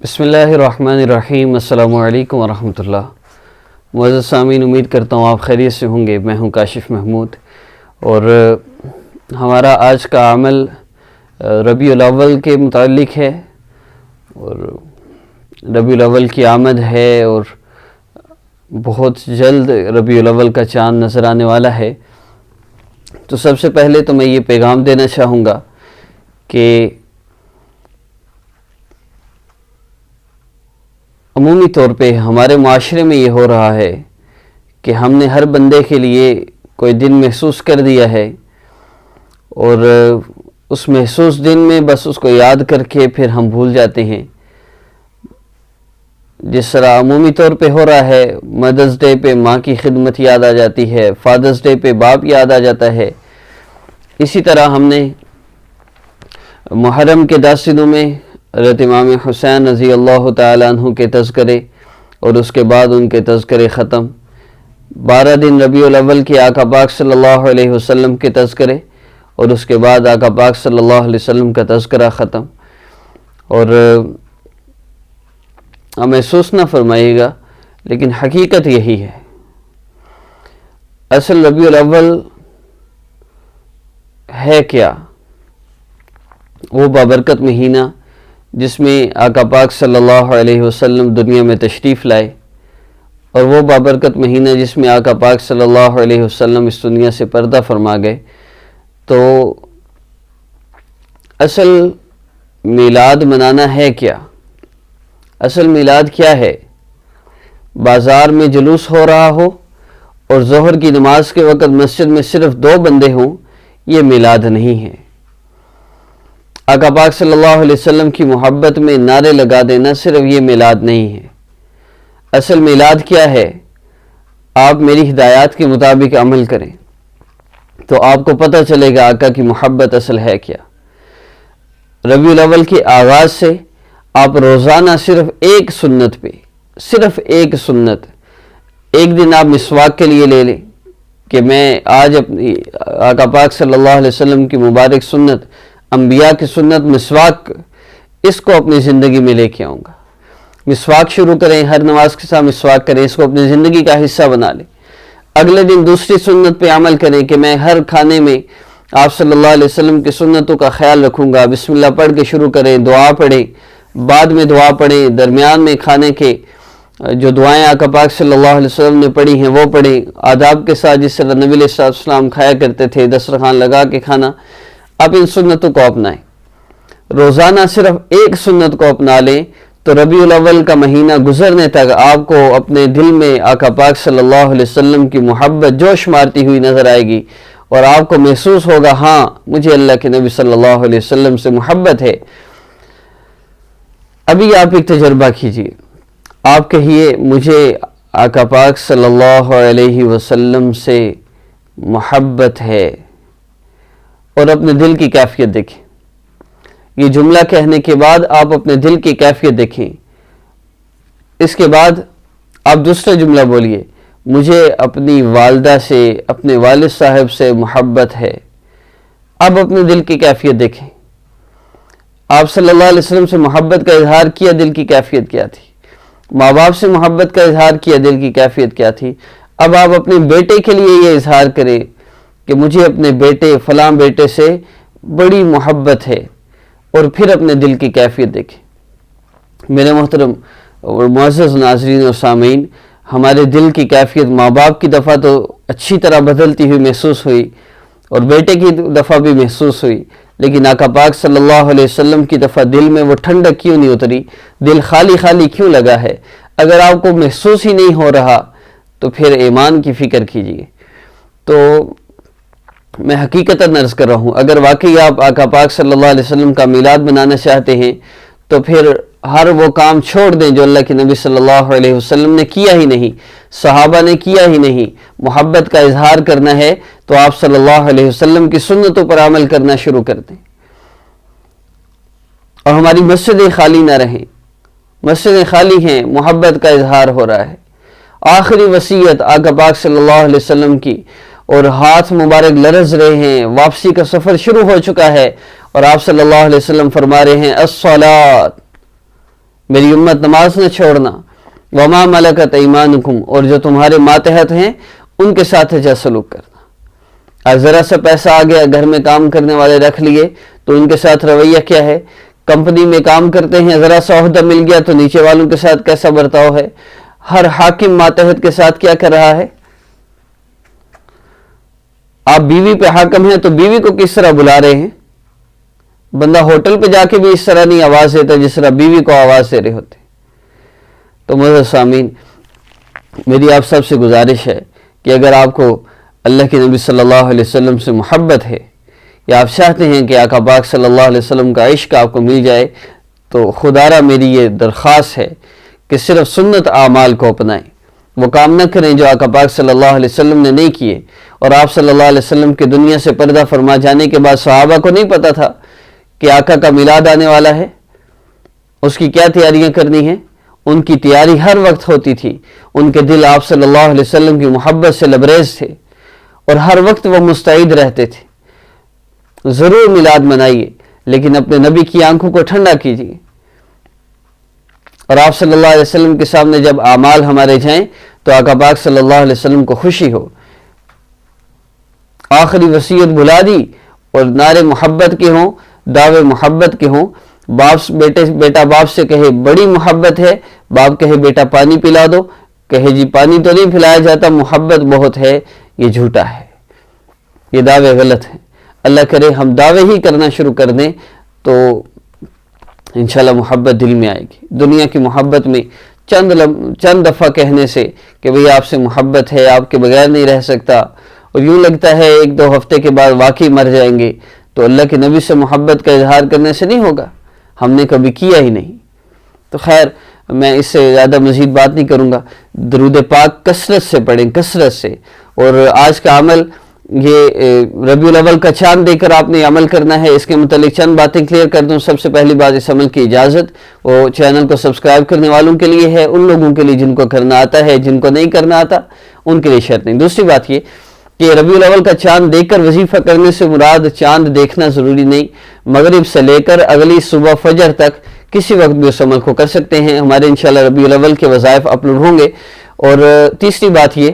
بسم اللہ الرحمن الرحیم۔ السلام علیکم ورحمۃ اللہ۔ معزز سامعین، امید کرتا ہوں آپ خیریت سے ہوں گے۔ میں ہوں کاشف محمود، اور ہمارا آج کا عمل ربیع الاول کے متعلق ہے، اور ربیع الاول کی آمد ہے اور بہت جلد ربیع الاول کا چاند نظر آنے والا ہے۔ تو سب سے پہلے تو میں یہ پیغام دینا چاہوں گا کہ عمومی طور پہ ہمارے معاشرے میں یہ ہو رہا ہے کہ ہم نے ہر بندے کے لیے کوئی دن محسوس کر دیا ہے، اور اس محسوس دن میں بس اس کو یاد کر کے پھر ہم بھول جاتے ہیں۔ جس طرح عمومی طور پہ ہو رہا ہے، مدرس ڈے پہ ماں کی خدمت یاد آ جاتی ہے، فادرس ڈے پہ باپ یاد آ جاتا ہے۔ اسی طرح ہم نے محرم کے 10 دنوں میں حضرت امام حسین رضی اللہ تعالیٰ عنہ کے تذکرے اور اس کے بعد ان کے تذکرے ختم، 12 دن ربیع الاول کے آقا پاک صلی اللہ علیہ وسلم کے تذکرے اور اس کے بعد آقا پاک صلی اللہ علیہ وسلم کا تذکرہ ختم۔ اور محسوس نہ فرمائیے گا، لیکن حقیقت یہی ہے۔ اصل ربیع الاول ہے کیا؟ وہ بابرکت مہینہ جس میں آقا پاک صلی اللہ علیہ وسلم دنیا میں تشریف لائے، اور وہ بابرکت مہینہ جس میں آقا پاک صلی اللہ علیہ وسلم اس دنیا سے پردہ فرما گئے۔ تو اصل میلاد منانا ہے کیا؟ اصل میلاد کیا ہے؟ بازار میں جلوس ہو رہا ہو اور ظہر کی نماز کے وقت مسجد میں صرف 2 بندے ہوں، یہ میلاد نہیں ہے۔ آقا پاک صلی اللہ علیہ وسلم کی محبت میں نعرے لگا دینا صرف یہ میلاد نہیں ہے۔ اصل میلاد کیا ہے؟ آپ میری ہدایات کے مطابق عمل کریں تو آپ کو پتہ چلے گا آقا کی محبت اصل ہے کیا۔ ربیع الاول کے آغاز سے آپ روزانہ صرف ایک سنت پہ، صرف ایک سنت، ایک دن آپ مسواک کے لیے لے لیں کہ میں آج اپنی آقا پاک صلی اللہ علیہ وسلم کی مبارک سنت، انبیاء کی سنت مسواک، اس کو اپنی زندگی میں لے کے آؤں گا۔ مسواک شروع کریں، ہر نماز کے ساتھ مسواک کریں، اس کو اپنی زندگی کا حصہ بنا لیں۔ اگلے دن دوسری سنت پہ عمل کریں کہ میں ہر کھانے میں آپ صلی اللہ علیہ وسلم کی سنتوں کا خیال رکھوں گا۔ بسم اللہ پڑھ کے شروع کریں، دعا پڑھیں، بعد میں دعا پڑھیں، درمیان میں کھانے کے جو دعائیں آقا پاک صلی اللہ علیہ وسلم نے پڑھی ہیں وہ پڑھیں، آداب کے ساتھ، جس طرح نبی علیہ السلام کھایا کرتے تھے، دسترخوان لگا کے کھانا۔ آپ ان سنتوں کو اپنائیں، روزانہ صرف ایک سنت کو اپنا لیں تو ربیع الاول کا مہینہ گزرنے تک آپ کو اپنے دل میں آقا پاک صلی اللہ علیہ وسلم کی محبت جوش مارتی ہوئی نظر آئے گی، اور آپ کو محسوس ہوگا ہاں مجھے اللہ کے نبی صلی اللہ علیہ وسلم سے محبت ہے۔ ابھی آپ ایک تجربہ کیجئے، آپ کہیے مجھے آقا پاک صلی اللہ علیہ وسلم سے محبت ہے، اور اپنے دل کی کیفیت دیکھیں۔ یہ جملہ کہنے کے بعد آپ اپنے دل کی کیفیت دیکھیں۔ اس کے بعد آپ دوسرا جملہ بولیے، مجھے اپنی والدہ سے، اپنے والد صاحب سے محبت ہے۔ اب اپنے دل کی کیفیت دیکھیں۔ آپ صلی اللہ علیہ وسلم سے محبت کا اظہار کیا، دل کی کیفیت کیا تھی؟ ماں باپ سے محبت کا اظہار کیا، دل کی کیفیت کیا تھی؟ اب آپ اپنے بیٹے کے لیے یہ اظہار کریں کہ مجھے اپنے بیٹے فلاں بیٹے سے بڑی محبت ہے، اور پھر اپنے دل کی کیفیت دیکھیں۔ میرے محترم اور معزز ناظرین اور سامعین، ہمارے دل کی کیفیت ماں باپ کی دفعہ تو اچھی طرح بدلتی ہوئی محسوس ہوئی، اور بیٹے کی دفعہ بھی محسوس ہوئی، لیکن آقا پاک صلی اللہ علیہ وسلم کی دفعہ دل میں وہ ٹھنڈک کیوں نہیں اتری؟ دل خالی خالی کیوں لگا ہے؟ اگر آپ کو محسوس ہی نہیں ہو رہا تو پھر ایمان کی فکر کیجیے۔ تو میں حقیقتاً عرض کر رہا ہوں، اگر واقعی آپ آقا پاک صلی اللہ علیہ وسلم کا میلاد منانا چاہتے ہیں تو پھر ہر وہ کام چھوڑ دیں جو اللہ کے نبی صلی اللہ علیہ وسلم نے کیا ہی نہیں، صحابہ نے کیا ہی نہیں۔ محبت کا اظہار کرنا ہے تو آپ صلی اللہ علیہ وسلم کی سنتوں پر عمل کرنا شروع کر دیں، اور ہماری مسجدیں خالی نہ رہیں۔ مسجدیں خالی ہیں، محبت کا اظہار ہو رہا ہے۔ آخری وصیت آقا پاک صلی اللہ علیہ وسلم کی، اور ہاتھ مبارک لرز رہے ہیں، واپسی کا سفر شروع ہو چکا ہے، اور آپ صلی اللہ علیہ وسلم فرما رہے ہیں الصلاۃ، میری امت نماز نہ چھوڑنا، وما ملکت ایمانکم، اور جو تمہارے ماتحت ہیں ان کے ساتھ اچھا سلوک کرنا۔ اور ذرا سا پیسہ آ گیا، گھر میں کام کرنے والے رکھ لیے تو ان کے ساتھ رویہ کیا ہے؟ کمپنی میں کام کرتے ہیں، ذرا سا عہدہ مل گیا تو نیچے والوں کے ساتھ کیسا برتاؤ ہے؟ ہر حاکم ماتحت کے ساتھ کیا کر رہا ہے؟ آپ بیوی پہ حاکم ہیں تو بیوی کو کس طرح بلا رہے ہیں؟ بندہ ہوٹل پہ جا کے بھی اس طرح نہیں آواز دیتا جس طرح بیوی کو آواز دے رہے ہوتے۔ تو معزز سامعین، میری آپ سب سے گزارش ہے کہ اگر آپ کو اللہ کے نبی صلی اللہ علیہ وسلم سے محبت ہے، یا آپ چاہتے ہیں کہ آقا پاک صلی اللہ علیہ وسلم کا عشق آپ کو مل جائے، تو خدارہ میری یہ درخواست ہے کہ صرف سنت اعمال کو اپنائیں، وہ کام نہ کریں جو آقا پاک صلی اللہ علیہ وسلم نے نہیں کیے۔ اور آپ صلی اللہ علیہ وسلم کے دنیا سے پردہ فرما جانے کے بعد صحابہ کو نہیں پتا تھا کہ آقا کا میلاد آنے والا ہے، اس کی کیا تیاریاں کرنی ہیں؟ ان کی تیاری ہر وقت ہوتی تھی، ان کے دل آپ صلی اللہ علیہ وسلم کی محبت سے لبریز تھے اور ہر وقت وہ مستعد رہتے تھے۔ ضرور میلاد منائیے، لیکن اپنے نبی کی آنکھوں کو ٹھنڈا کیجیے، اور آپ صلی اللہ علیہ وسلم کے سامنے جب اعمال ہمارے جائیں تو آقا پاک صلی اللہ علیہ وسلم کو خوشی ہو۔ آخری وصیت بھلا دی اور نعرے محبت کے ہوں، دعوے محبت کے ہوں، بیٹا باپ سے کہے بڑی محبت ہے، باپ کہے بیٹا پانی پلا دو، کہے جی پانی تو نہیں پلایا جاتا، محبت بہت ہے، یہ جھوٹا ہے، یہ دعوے غلط ہیں۔ اللہ کرے ہم دعوے ہی کرنا شروع کر دیں تو انشاءاللہ محبت دل میں آئے گی۔ دنیا کی محبت میں چند دفعہ کہنے سے کہ بھئی آپ سے محبت ہے، آپ کے بغیر نہیں رہ سکتا، اور یوں لگتا ہے ایک دو ہفتے کے بعد واقعی مر جائیں گے، تو اللہ کے نبی سے محبت کا اظہار کرنے سے نہیں ہوگا، ہم نے کبھی کیا ہی نہیں۔ تو خیر، میں اس سے زیادہ مزید بات نہیں کروں گا۔ درود پاک کثرت سے پڑھیں، کثرت سے۔ اور آج کا عمل یہ ربیع الاول کا چاند دیکھ کر آپ نے عمل کرنا ہے۔ اس کے متعلق چند باتیں کلیئر کر دوں۔ سب سے پہلی بات، اس عمل کی اجازت وہ چینل کو سبسکرائب کرنے والوں کے لیے ہے، ان لوگوں کے لیے جن کو کرنا آتا ہے، جن کو نہیں کرنا آتا ان کے لیے شرط نہیں۔ دوسری بات یہ کہ ربیع الاول کا چاند دیکھ کر وظیفہ کرنے سے مراد چاند دیکھنا ضروری نہیں، مغرب سے لے کر اگلی صبح فجر تک کسی وقت بھی اس عمل کو کر سکتے ہیں۔ ہمارے انشاءاللہ ربیع الاول کے وظائف اپلوڈ ہوں گے۔ اور تیسری بات یہ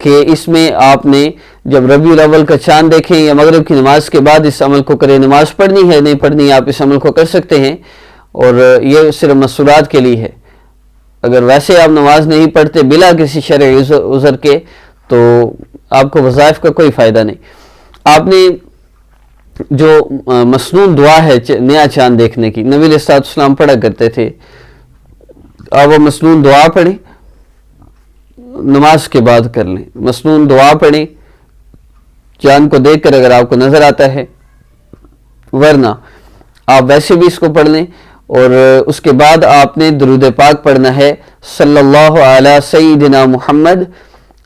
کہ اس میں آپ نے جب ربیع الاول کا چاند دیکھیں یا مغرب کی نماز کے بعد اس عمل کو کریں، نماز پڑھنی ہے نہیں پڑھنی آپ اس عمل کو کر سکتے ہیں، اور یہ صرف مسورات کے لیے ہے۔ اگر ویسے آپ نماز نہیں پڑھتے بلا کسی شرعی عذر کے تو آپ کو وظائف کا کوئی فائدہ نہیں۔ آپ نے جو مسنون دعا ہے نیا چاند دیکھنے کی، نبی علیہ السلام پڑھا کرتے تھے، آپ وہ مسنون دعا پڑھیں، نماز کے بعد کر لیں، مسنون دعا پڑھیں چاند کو دیکھ کر اگر آپ کو نظر آتا ہے، ورنہ آپ ویسے بھی اس کو پڑھ لیں۔ اور اس کے بعد آپ نے درود پاک پڑھنا ہے، صلی اللہ علی سیدنا محمد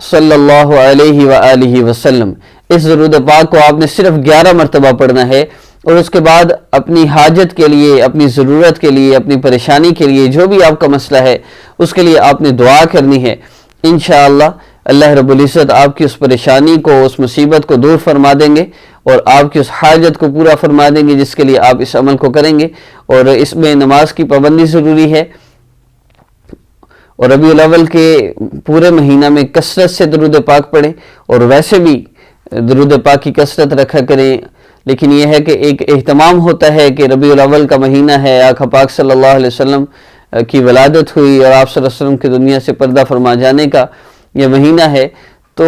صلی اللہ علیہ وآلہ وسلم۔ اس درود پاک کو آپ نے صرف 11 مرتبہ پڑھنا ہے، اور اس کے بعد اپنی حاجت کے لیے، اپنی ضرورت کے لیے، اپنی پریشانی کے لیے، جو بھی آپ کا مسئلہ ہے اس کے لیے آپ نے دعا کرنی ہے۔ انشاءاللہ اللہ رب العزت آپ کی اس پریشانی کو، اس مصیبت کو دور فرما دیں گے، اور آپ کی اس حاجت کو پورا فرما دیں گے جس کے لیے آپ اس عمل کو کریں گے۔ اور اس میں نماز کی پابندی ضروری ہے، اور ربیع الاول کے پورے مہینہ میں کثرت سے درود پاک پڑھیں، اور ویسے بھی درود پاک کی کثرت رکھا کریں۔ لیکن یہ ہے کہ ایک اہتمام ہوتا ہے کہ ربیع الاول کا مہینہ ہے، آقا پاک صلی اللہ علیہ وسلم کی ولادت ہوئی اور آپ صلی اللہ علیہ وسلم کی دنیا سے پردہ فرما جانے کا یہ مہینہ ہے، تو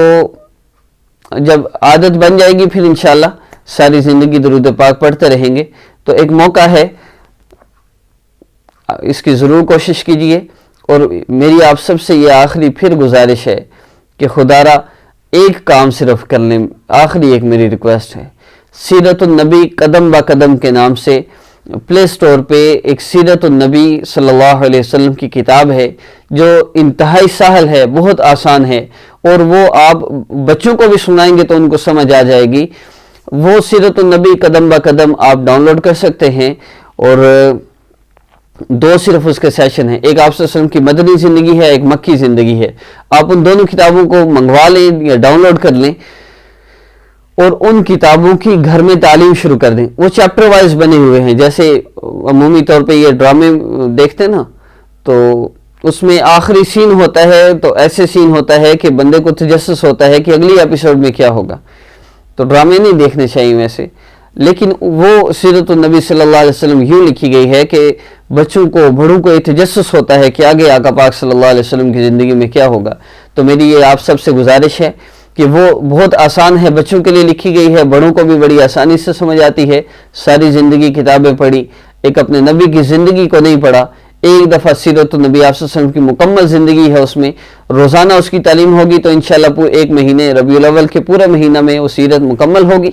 جب عادت بن جائے گی پھر انشاءاللہ ساری زندگی درود پاک پڑھتے رہیں گے۔ تو ایک موقع ہے، اس کی ضرور کوشش کیجئے۔ اور میری آپ سب سے یہ آخری پھر گزارش ہے کہ خدا را ایک کام صرف کر لیں، آخری ایک میری ریکویسٹ ہے۔ سیرت النبی قدم با قدم کے نام سے پلے سٹور پہ ایک سیرت النبی صلی اللہ علیہ وسلم کی کتاب ہے جو انتہائی سہل ہے، بہت آسان ہے، اور وہ آپ بچوں کو بھی سنائیں گے تو ان کو سمجھ آ جائے گی۔ وہ سیرت النبی قدم با قدم آپ ڈاؤن لوڈ کر سکتے ہیں، اور 2 صرف اس کے سیشن ہیں، ایک آپ صلی اللہ علیہ وسلم کی مدنی زندگی ہے، ایک مکی زندگی ہے۔ آپ ان دونوں کتابوں کو منگوا لیں یا ڈاؤن لوڈ کر لیں، اور ان کتابوں کی گھر میں تعلیم شروع کر دیں. وہ چیپٹر وائز بنے ہوئے ہیں. جیسے عمومی طور پہ یہ ڈرامے دیکھتے ہیں نا، تو اس میں آخری سین ہوتا ہے تو ایسے سین ہوتا ہے کہ بندے کو تجسس ہوتا ہے کہ اگلی ایپیسوڈ میں کیا ہوگا. تو ڈرامے نہیں دیکھنے چاہیے ویسے، لیکن وہ سیرت النبی صلی اللہ علیہ وسلم یوں لکھی گئی ہے کہ بچوں کو، بڑوں کو یہ تجسس ہوتا ہے کہ آگے آقا پاک صلی اللہ علیہ وسلم کی زندگی میں کیا ہوگا. تو میری یہ آپ سب سے گزارش ہے کہ وہ بہت آسان ہے، بچوں کے لیے لکھی گئی ہے، بڑوں کو بھی بڑی آسانی سے سمجھ آتی ہے. ساری زندگی کتابیں پڑھی، ایک اپنے نبی کی زندگی کو نہیں پڑھا، ایک دفعہ سیرت النبی آپ صلی اللہ علیہ وسلم کی مکمل زندگی ہے، اس میں روزانہ اس کی تعلیم ہوگی تو انشاءاللہ ایک مہینے ربیع الاول کے پورے مہینہ میں وہ سیرت مکمل ہوگی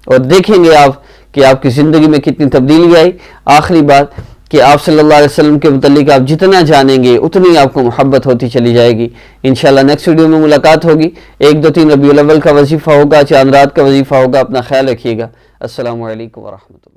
اور دیکھیں گے آپ کہ آپ کی زندگی میں کتنی تبدیلی آئی. آخری بات کہ آپ صلی اللہ علیہ وسلم کے متعلق آپ جتنا جانیں گے اتنی آپ کو محبت ہوتی چلی جائے گی. انشاءاللہ نیکسٹ ویڈیو میں ملاقات ہوگی. 1 2 3 ربیع الاول کا وظیفہ ہوگا، چاند رات کا وظیفہ ہوگا. اپنا خیال رکھیے گا. السلام علیکم ورحمۃ اللہ.